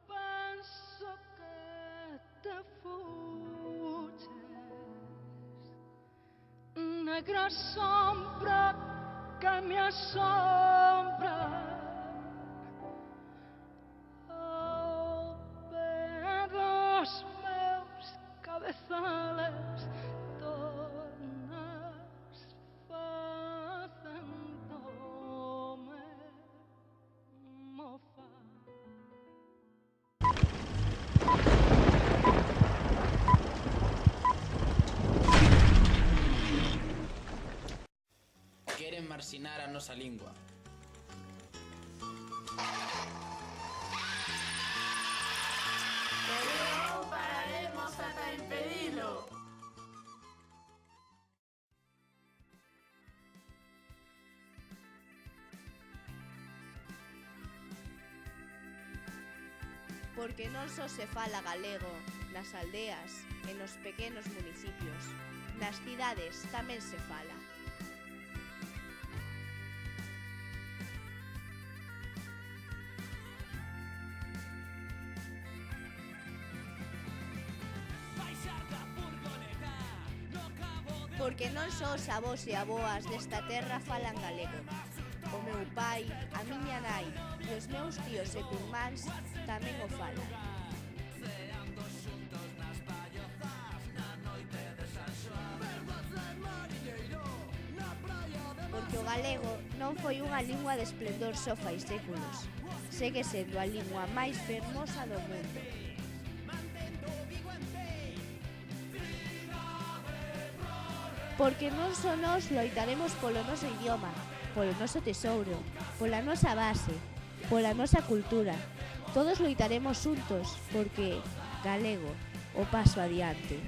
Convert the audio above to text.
penso que te fuges, negra sombra que me asombra. Ao pé dos meus cabezales tornas facendome mofa. Queren marxinar a nosa lingua. Pero non pararemos ata impedilo. Porque non só se fala galego nas aldeas e nos pequenos municipios, nas cidades tamén se fala. Porque non só os avós e aboas desta terra falan galego. O meu pai, a miña nai e os meus tíos e curmáns tamén o falan. Porque o galego non foi unha lingua de esplendor só fai séculos. Segue sendo a lingua máis fermosa do mundo. Porque non só nós loitaremos polo noso idioma, polo noso tesouro, pola nosa base, pola nosa cultura. Todos loitaremos xuntos porque galego, o paso adiante.